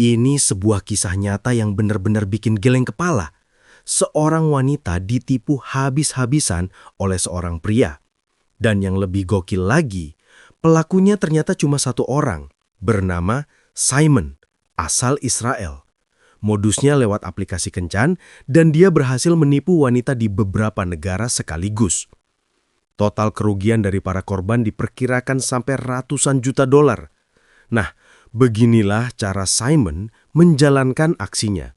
Ini sebuah kisah nyata yang benar-benar bikin geleng kepala. Seorang wanita ditipu habis-habisan oleh seorang pria. Dan yang lebih gokil lagi, pelakunya ternyata cuma satu orang, bernama Simon, asal Israel. Modusnya lewat aplikasi kencan dan dia berhasil menipu wanita di beberapa negara sekaligus. Total kerugian dari para korban diperkirakan sampai ratusan juta dolar. Nah, beginilah cara Simon menjalankan aksinya.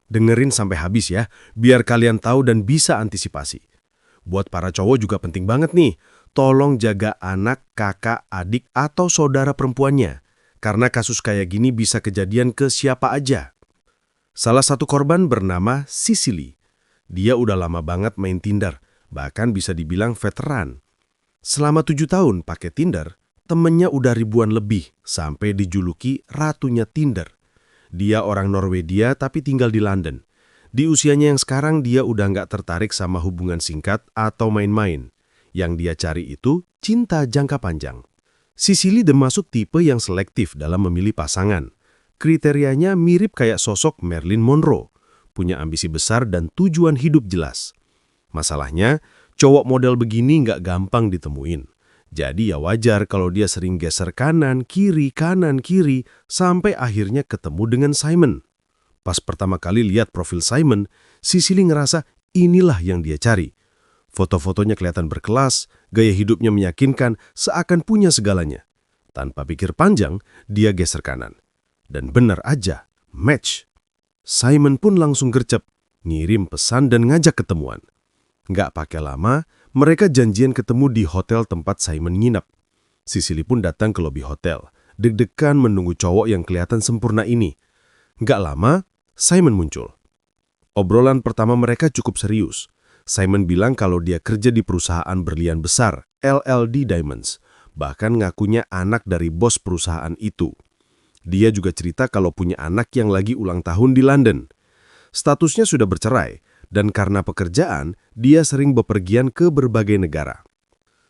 Dengerin sampai habis ya, biar kalian tahu dan bisa antisipasi. Buat para cowok juga penting banget nih, tolong jaga anak, kakak, adik, atau saudara perempuannya. Karena kasus kayak gini bisa kejadian ke siapa aja. Salah satu korban bernama Sicily. Dia udah lama banget main Tinder, bahkan bisa dibilang veteran. Selama 7 tahun pakai Tinder, temennya udah ribuan lebih, sampai dijuluki ratunya Tinder. Dia orang Norwegia tapi tinggal di London. Di usianya yang sekarang dia udah nggak tertarik sama hubungan singkat atau main-main. Yang dia cari itu cinta jangka panjang. Sicily termasuk tipe yang selektif dalam memilih pasangan. Kriterianya mirip kayak sosok Marilyn Monroe, punya ambisi besar dan tujuan hidup jelas. Masalahnya, cowok model begini nggak gampang ditemuin. Jadi ya wajar kalau dia sering geser kanan, kiri, sampai akhirnya ketemu dengan Simon. Pas pertama kali lihat profil Simon, Sicily ngerasa inilah yang dia cari. Foto-fotonya kelihatan berkelas, gaya hidupnya meyakinkan, seakan punya segalanya. Tanpa pikir panjang, dia geser kanan. Dan benar aja, match. Simon pun langsung gercep, ngirim pesan dan ngajak ketemuan. Nggak pakai lama, mereka janjian ketemu di hotel tempat Simon nginep. Sicily pun datang ke lobi hotel, deg-degan menunggu cowok yang kelihatan sempurna ini. Nggak lama, Simon muncul. Obrolan pertama mereka cukup serius. Simon bilang kalau dia kerja di perusahaan berlian besar, LLD Diamonds, bahkan ngakunya anak dari bos perusahaan itu. Dia juga cerita kalau punya anak yang lagi ulang tahun di London. Statusnya sudah bercerai, dan karena pekerjaan, dia sering bepergian ke berbagai negara.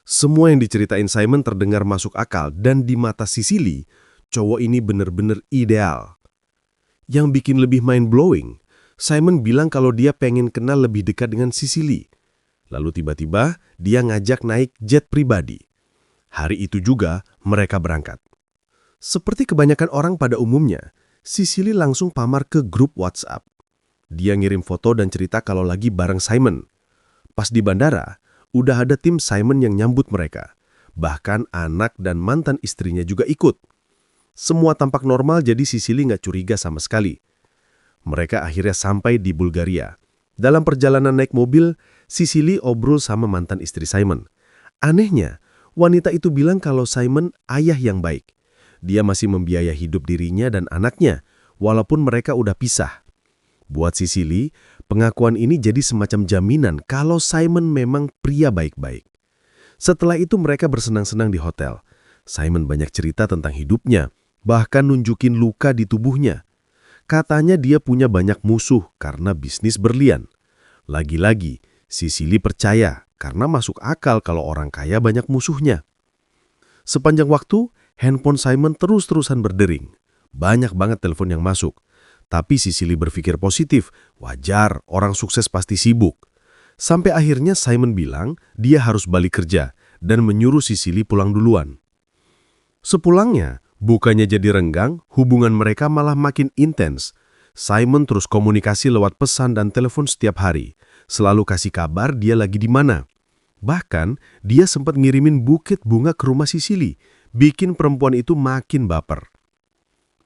Semua yang diceritain Simon terdengar masuk akal, dan di mata Sicily, cowok ini benar-benar ideal. Yang bikin lebih mind-blowing, Simon bilang kalau dia pengen kenal lebih dekat dengan Sicily. Lalu tiba-tiba, dia ngajak naik jet pribadi. Hari itu juga, mereka berangkat. Seperti kebanyakan orang pada umumnya, Sicily langsung pamar ke grup WhatsApp. Dia ngirim foto dan cerita kalau lagi bareng Simon. Pas di bandara, udah ada tim Simon yang nyambut mereka. Bahkan anak dan mantan istrinya juga ikut. Semua tampak normal jadi Sicily nggak curiga sama sekali. Mereka akhirnya sampai di Bulgaria. Dalam perjalanan naik mobil, Sicily obrol sama mantan istri Simon. Anehnya, wanita itu bilang kalau Simon ayah yang baik. Dia masih membiayai hidup dirinya dan anaknya, walaupun mereka udah pisah. Buat Sicily, pengakuan ini jadi semacam jaminan kalau Simon memang pria baik-baik. Setelah itu mereka bersenang-senang di hotel. Simon banyak cerita tentang hidupnya, bahkan nunjukin luka di tubuhnya. Katanya dia punya banyak musuh karena bisnis berlian. Lagi-lagi, Sicily percaya karena masuk akal kalau orang kaya banyak musuhnya. Sepanjang waktu, handphone Simon terus-terusan berdering. Banyak banget telepon yang masuk. Tapi Sicily berpikir positif, wajar, orang sukses pasti sibuk. Sampai akhirnya Simon bilang dia harus balik kerja dan menyuruh Sicily pulang duluan. Sepulangnya, bukannya jadi renggang, hubungan mereka malah makin intens. Simon terus komunikasi lewat pesan dan telepon setiap hari, selalu kasih kabar dia lagi di mana. Bahkan, dia sempat ngirimin buket bunga ke rumah Sicily, bikin perempuan itu makin baper.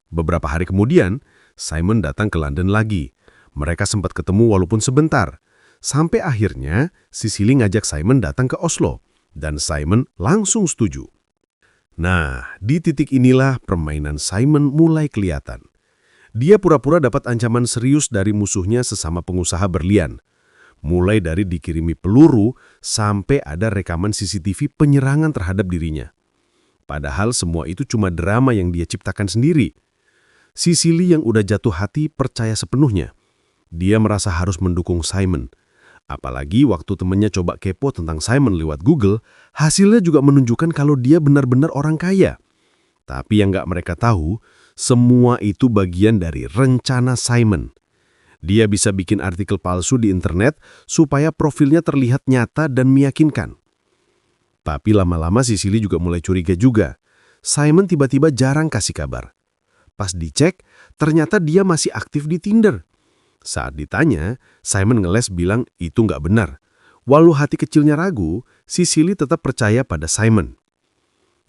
Beberapa hari kemudian, Simon datang ke London lagi. Mereka sempat ketemu walaupun sebentar. Sampai akhirnya, Sicily ngajak Simon datang ke Oslo, dan Simon langsung setuju. Nah, di titik inilah permainan Simon mulai kelihatan. Dia pura-pura dapat ancaman serius dari musuhnya sesama pengusaha berlian. Mulai dari dikirimi peluru sampai ada rekaman CCTV penyerangan terhadap dirinya. Padahal semua itu cuma drama yang dia ciptakan sendiri. Sicily yang udah jatuh hati percaya sepenuhnya. Dia merasa harus mendukung Simon. Apalagi waktu temannya coba kepo tentang Simon lewat Google, hasilnya juga menunjukkan kalau dia benar-benar orang kaya. Tapi yang nggak mereka tahu, Semua itu bagian dari rencana Simon. Dia bisa bikin artikel palsu di internet supaya profilnya terlihat nyata dan meyakinkan. Tapi lama-lama Sicily juga mulai curiga juga. Simon tiba-tiba jarang kasih kabar. Pas dicek, ternyata dia masih aktif di Tinder. Saat ditanya, Simon ngeles bilang itu nggak benar. Walau hati kecilnya ragu, Sicily tetap percaya pada Simon.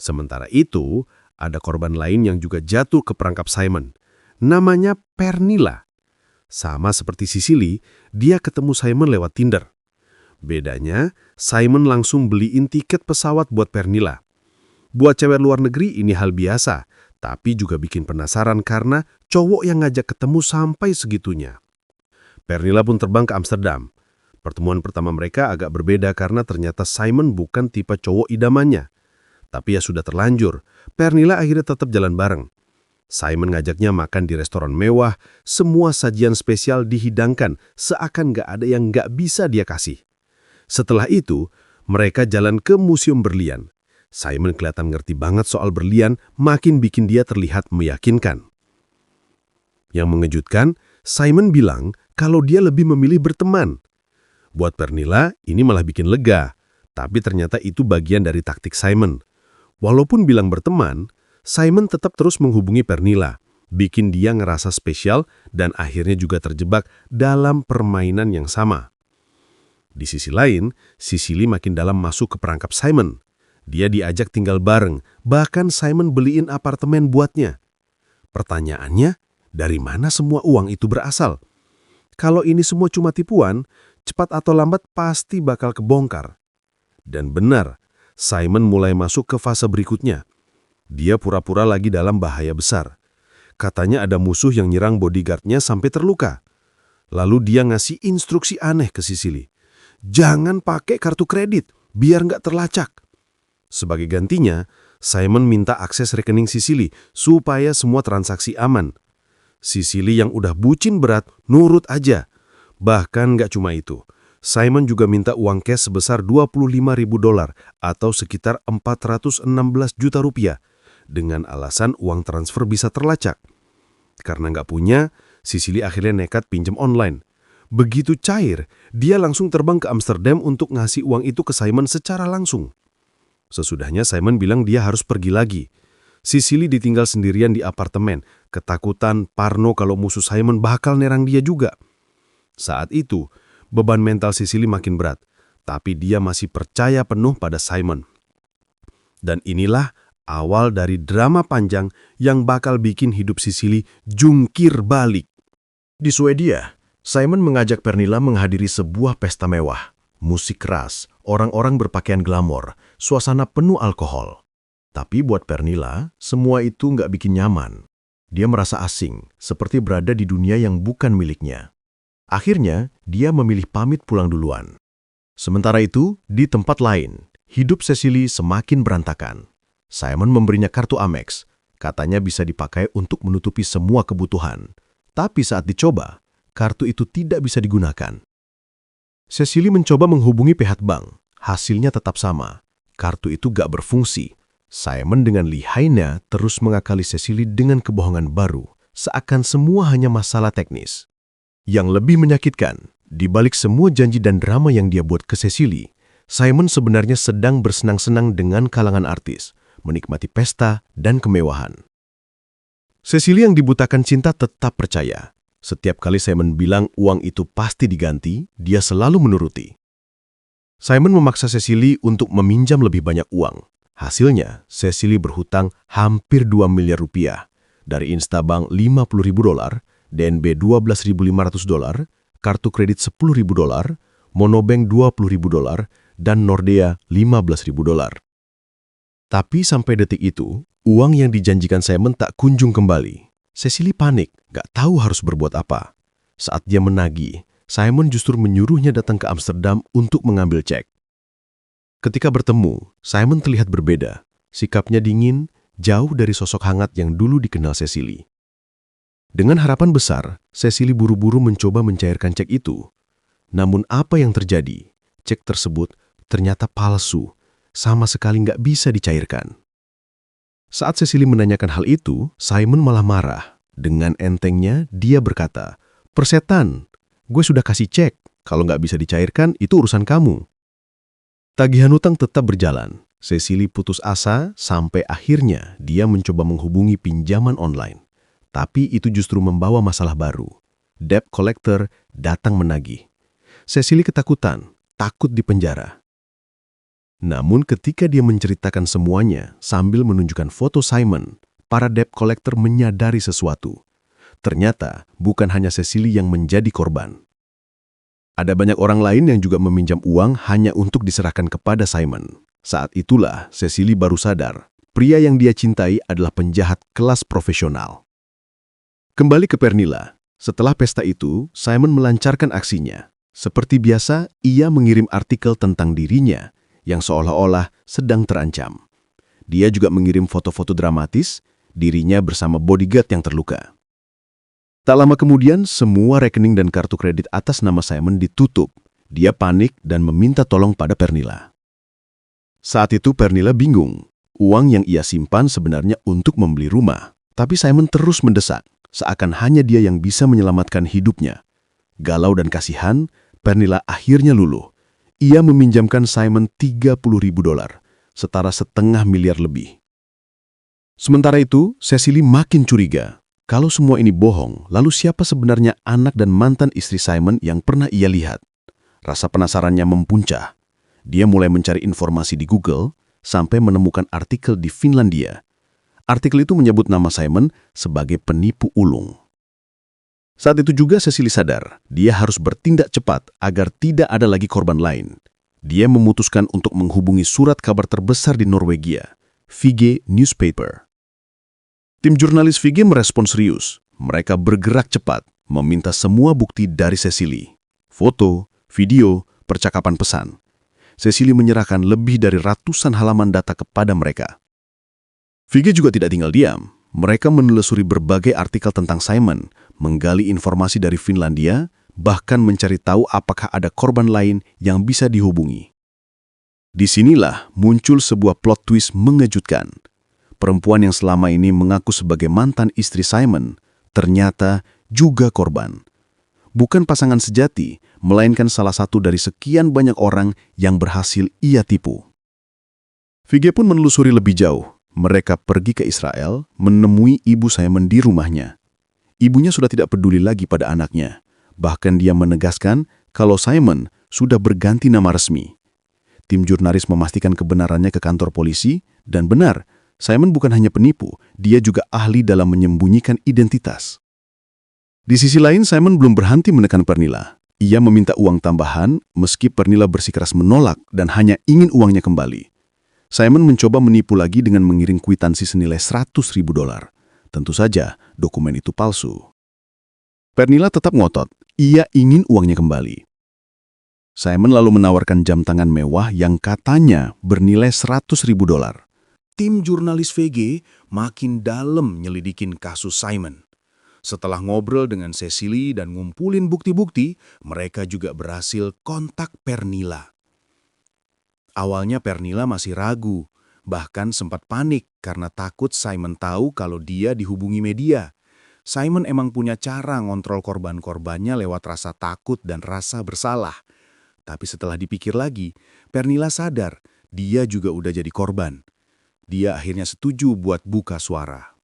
Sementara itu, ada korban lain yang juga jatuh ke perangkap Simon. Namanya Pernilla. Sama seperti Sicily, dia ketemu Simon lewat Tinder. Bedanya, Simon langsung beliin tiket pesawat buat Pernilla. Buat cewek luar negeri ini hal biasa, tapi juga bikin penasaran karena cowok yang ngajak ketemu sampai segitunya. Pernilla pun terbang ke Amsterdam. Pertemuan pertama mereka agak berbeda karena ternyata Simon bukan tipe cowok idamannya. Tapi ya sudah terlanjur, Pernilla akhirnya tetap jalan bareng. Simon ngajaknya makan di restoran mewah, semua sajian spesial dihidangkan, seakan gak ada yang gak bisa dia kasih. Setelah itu, mereka jalan ke Museum Berlian. Simon kelihatan ngerti banget soal berlian, makin bikin dia terlihat meyakinkan. Yang mengejutkan, Simon bilang kalau dia lebih memilih berteman. Buat Pernilla, ini malah bikin lega, tapi ternyata itu bagian dari taktik Simon. Walaupun bilang berteman, Simon tetap terus menghubungi Pernilla, bikin dia ngerasa spesial dan akhirnya juga terjebak dalam permainan yang sama. Di sisi lain, Sicily makin dalam masuk ke perangkap Simon. Dia diajak tinggal bareng, bahkan Simon beliin apartemen buatnya. Pertanyaannya, dari mana semua uang itu berasal? Kalau ini semua cuma tipuan, cepat atau lambat pasti bakal kebongkar. Dan benar, Simon mulai masuk ke fase berikutnya. Dia pura-pura lagi dalam bahaya besar. Katanya ada musuh yang nyerang bodyguardnya sampai terluka. Lalu dia ngasih instruksi aneh ke Sicily. Jangan pakai kartu kredit, biar nggak terlacak. Sebagai gantinya, Simon minta akses rekening Sicily supaya semua transaksi aman. Sicily yang udah bucin berat, nurut aja. Bahkan nggak cuma itu. Simon juga minta uang cash sebesar $25.000 atau sekitar 416 juta rupiah. Dengan alasan uang transfer bisa terlacak. Karena nggak punya, Sicily akhirnya nekat pinjam online. Begitu cair, dia langsung terbang ke Amsterdam untuk ngasih uang itu ke Simon secara langsung. Sesudahnya Simon bilang dia harus pergi lagi. Sicily ditinggal sendirian di apartemen, ketakutan parno kalau musuh Simon bakal nerang dia juga. Saat itu, beban mental Sicily makin berat, tapi dia masih percaya penuh pada Simon. Dan inilah awal dari drama panjang yang bakal bikin hidup Sicily jungkir balik. Di Swedia, Simon mengajak Pernilla menghadiri sebuah pesta mewah. Musik keras, orang-orang berpakaian glamor, suasana penuh alkohol. Tapi buat Pernilla, semua itu nggak bikin nyaman. Dia merasa asing, seperti berada di dunia yang bukan miliknya. Akhirnya, dia memilih pamit pulang duluan. Sementara itu, di tempat lain, hidup Sicily semakin berantakan. Simon memberinya kartu Amex, katanya bisa dipakai untuk menutupi semua kebutuhan. Tapi saat dicoba, kartu itu tidak bisa digunakan. Sicily mencoba menghubungi pihak bank, hasilnya tetap sama. Kartu itu gak berfungsi. Simon dengan lihainya terus mengakali Sicily dengan kebohongan baru, seakan semua hanya masalah teknis. Yang lebih menyakitkan, di balik semua janji dan drama yang dia buat ke Sicily, Simon sebenarnya sedang bersenang-senang dengan kalangan artis, menikmati pesta dan kemewahan. Sicily yang dibutakan cinta tetap percaya. Setiap kali Simon bilang uang itu pasti diganti, dia selalu menuruti. Simon memaksa Sicily untuk meminjam lebih banyak uang. Hasilnya, Sicily berhutang hampir 2 miliar rupiah. Dari Instabank $50.000, DNB $12.500, kartu kredit $10.000, Monobank $20.000, dan Nordea $15.000. Tapi sampai detik itu, uang yang dijanjikan Simon tak kunjung kembali. Sicily panik, gak tahu harus berbuat apa. Saat dia menagih, Simon justru menyuruhnya datang ke Amsterdam untuk mengambil cek. Ketika bertemu, Simon terlihat berbeda. Sikapnya dingin, jauh dari sosok hangat yang dulu dikenal Sicily. Dengan harapan besar, Sicily buru-buru mencoba mencairkan cek itu. Namun apa yang terjadi? Cek tersebut ternyata palsu, sama sekali nggak bisa dicairkan. Saat Cecily menanyakan hal itu, Simon malah marah. Dengan entengnya, dia berkata, "Persetan, gue sudah kasih cek. Kalau nggak bisa dicairkan, itu urusan kamu." Tagihan utang tetap berjalan. Cecily putus asa sampai akhirnya dia mencoba menghubungi pinjaman online. Tapi itu justru membawa masalah baru. Debt collector datang menagih. Cecily ketakutan, takut dipenjara. Namun ketika dia menceritakan semuanya sambil menunjukkan foto Simon, para debt collector menyadari sesuatu. Ternyata bukan hanya Cecily yang menjadi korban. Ada banyak orang lain yang juga meminjam uang hanya untuk diserahkan kepada Simon. Saat itulah Cecily baru sadar, pria yang dia cintai adalah penjahat kelas profesional. Kembali ke Pernilla. Setelah pesta itu, Simon melancarkan aksinya. Seperti biasa, ia mengirim artikel tentang dirinya yang seolah-olah sedang terancam. Dia juga mengirim foto-foto dramatis, dirinya bersama bodyguard yang terluka. Tak lama kemudian, semua rekening dan kartu kredit atas nama Simon ditutup. Dia panik dan meminta tolong pada Pernilla. Saat itu Pernilla bingung. Uang yang ia simpan sebenarnya untuk membeli rumah. Tapi Simon terus mendesak, seakan hanya dia yang bisa menyelamatkan hidupnya. Galau dan kasihan, Pernilla akhirnya luluh. Ia meminjamkan Simon $30.000, setara $0,5 miliar lebih. Sementara itu, Cecily makin curiga. Kalau semua ini bohong, lalu siapa sebenarnya anak dan mantan istri Simon yang pernah ia lihat? Rasa penasarannya mempuncah. Dia mulai mencari informasi di Google sampai menemukan artikel di Finlandia. Artikel itu menyebut nama Simon sebagai penipu ulung. Saat itu juga Cecily sadar, dia harus bertindak cepat agar tidak ada lagi korban lain. Dia memutuskan untuk menghubungi surat kabar terbesar di Norwegia, VG Newspaper. Tim jurnalis VG merespon serius. Mereka bergerak cepat, meminta semua bukti dari Cecily. Foto, video, percakapan pesan. Cecily menyerahkan lebih dari ratusan halaman data kepada mereka. VG juga tidak tinggal diam. Mereka menelusuri berbagai artikel tentang Simon, menggali informasi dari Finlandia, bahkan mencari tahu apakah ada korban lain yang bisa dihubungi. Disinilah muncul sebuah plot twist mengejutkan. Perempuan yang selama ini mengaku sebagai mantan istri Simon, ternyata juga korban. Bukan pasangan sejati, melainkan salah satu dari sekian banyak orang yang berhasil ia tipu. VG pun menelusuri lebih jauh. Mereka pergi ke Israel, menemui ibu Simon di rumahnya. Ibunya sudah tidak peduli lagi pada anaknya. Bahkan dia menegaskan kalau Simon sudah berganti nama resmi. Tim jurnalis memastikan kebenarannya ke kantor polisi, dan benar, Simon bukan hanya penipu, dia juga ahli dalam menyembunyikan identitas. Di sisi lain, Simon belum berhenti menekan Pernilla. Ia meminta uang tambahan, meski Pernilla bersikeras menolak dan hanya ingin uangnya kembali. Simon mencoba menipu lagi dengan mengirim kwitansi senilai $100.000. Tentu saja, dokumen itu palsu. Pernilla tetap ngotot, ia ingin uangnya kembali. Simon lalu menawarkan jam tangan mewah yang katanya bernilai $100.000. Tim jurnalis VG makin dalam nyelidikin kasus Simon. Setelah ngobrol dengan Cecily dan ngumpulin bukti-bukti, mereka juga berhasil kontak Pernilla. Awalnya Pernilla masih ragu, bahkan sempat panik karena takut Simon tahu kalau dia dihubungi media. Simon emang punya cara ngontrol korban-korbannya lewat rasa takut dan rasa bersalah. Tapi setelah dipikir lagi, Pernilla sadar dia juga udah jadi korban. Dia akhirnya setuju buat buka suara.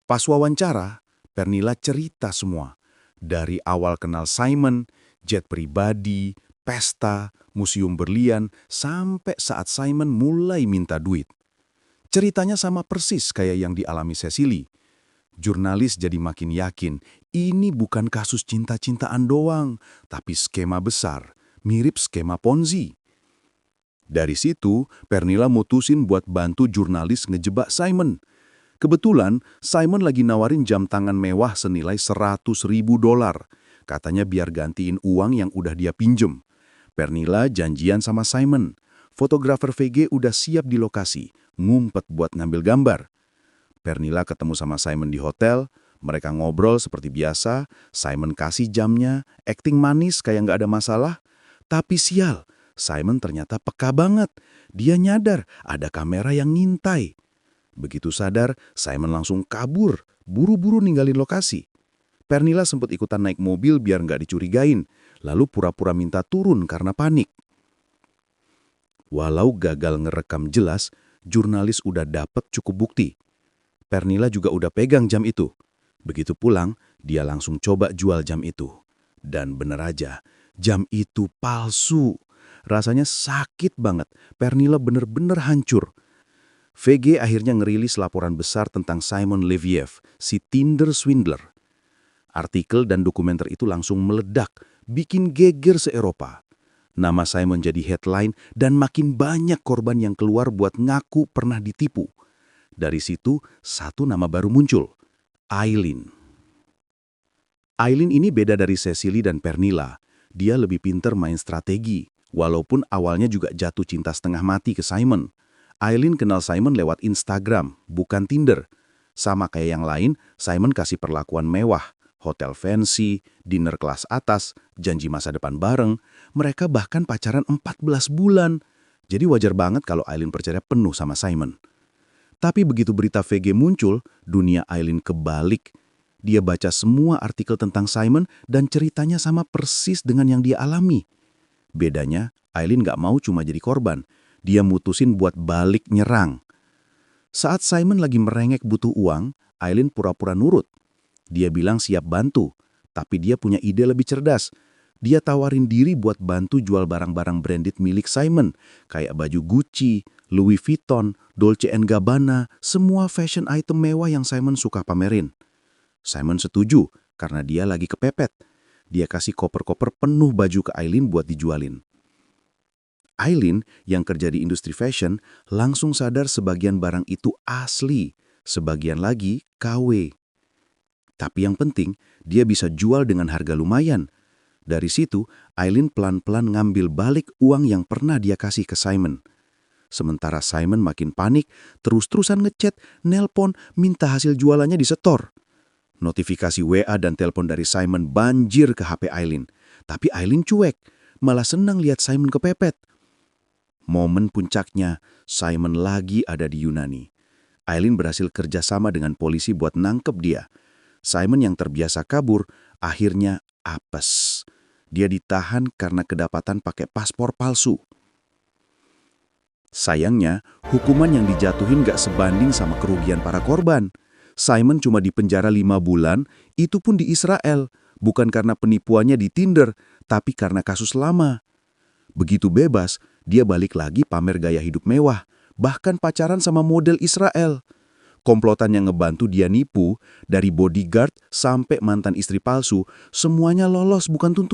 Pas wawancara, Pernilla cerita semua. Dari awal kenal Simon, jet pribadi, pesta, museum berlian, sampai saat Simon mulai minta duit. Ceritanya sama persis kayak yang dialami Cecily. Jurnalis jadi makin yakin, ini bukan kasus cinta-cintaan doang, tapi skema besar, mirip skema Ponzi. Dari situ, Pernilla mutusin buat bantu jurnalis ngejebak Simon. Kebetulan, Simon lagi nawarin jam tangan mewah senilai $100.000. Katanya biar gantiin uang yang udah dia pinjem. Pernilla janjian sama Simon. Fotografer VG udah siap di lokasi, ngumpet buat ngambil gambar. Pernilla ketemu sama Simon di hotel, mereka ngobrol seperti biasa, Simon kasih jamnya, akting manis kayak nggak ada masalah. Tapi sial, Simon ternyata peka banget. Dia nyadar ada kamera yang ngintai. Begitu sadar, Simon langsung kabur, buru-buru ninggalin lokasi. Pernilla sempat ikutan naik mobil biar nggak dicurigain, lalu pura-pura minta turun karena panik. Walau gagal ngerekam jelas, jurnalis udah dapet cukup bukti. Pernilla juga udah pegang jam itu. Begitu pulang, dia langsung coba jual jam itu. Dan bener aja, jam itu palsu. Rasanya sakit banget. Pernilla bener-bener hancur. VG akhirnya ngerilis laporan besar tentang Simon Leviev, si Tinder swindler. Artikel dan dokumenter itu langsung meledak, bikin geger se-Eropa. Nama Simon jadi headline dan makin banyak korban yang keluar buat ngaku pernah ditipu. Dari situ, satu nama baru muncul, Eileen. Eileen ini beda dari Cecily dan Pernilla. Dia lebih pinter main strategi, walaupun awalnya juga jatuh cinta setengah mati ke Simon. Eileen kenal Simon lewat Instagram, bukan Tinder. Sama kayak yang lain, Simon kasih perlakuan mewah, hotel fancy, dinner kelas atas, janji masa depan bareng. Mereka bahkan pacaran 14 bulan. Jadi wajar banget kalau Eileen percaya penuh sama Simon. Tapi begitu berita VG muncul, dunia Eileen kebalik. Dia baca semua artikel tentang Simon dan ceritanya sama persis dengan yang dia alami. Bedanya, Eileen gak mau cuma jadi korban. Dia mutusin buat balik nyerang. Saat Simon lagi merengek butuh uang, Eileen pura-pura nurut. Dia bilang siap bantu, tapi dia punya ide lebih cerdas. Dia tawarin diri buat bantu jual barang-barang branded milik Simon, kayak baju Gucci, Louis Vuitton, Dolce & Gabbana, semua fashion item mewah yang Simon suka pamerin. Simon setuju, karena dia lagi kepepet. Dia kasih koper-koper penuh baju ke Eileen buat dijualin. Eileen, yang kerja di industri fashion, langsung sadar sebagian barang itu asli, sebagian lagi KW. Tapi yang penting, dia bisa jual dengan harga lumayan. Dari situ, Eileen pelan-pelan ngambil balik uang yang pernah dia kasih ke Simon. Sementara Simon makin panik, terus-terusan ngechat, nelpon, minta hasil jualannya disetor. Notifikasi WA dan telepon dari Simon banjir ke HP Eileen. Tapi Eileen cuek, malah senang lihat Simon kepepet. Momen puncaknya, Simon lagi ada di Yunani. Eileen berhasil kerjasama dengan polisi buat nangkep dia. Simon yang terbiasa kabur, akhirnya apes. Dia ditahan karena kedapatan pakai paspor palsu. Sayangnya, hukuman yang dijatuhin gak sebanding sama kerugian para korban. Simon cuma dipenjara 5 bulan, itu pun di Israel. Bukan karena penipuannya di Tinder, tapi karena kasus lama. Begitu bebas, dia balik lagi pamer gaya hidup mewah, bahkan pacaran sama model Israel. Komplotan yang ngebantu dia nipu, dari bodyguard sampai mantan istri palsu, semuanya lolos bukan tuntutan.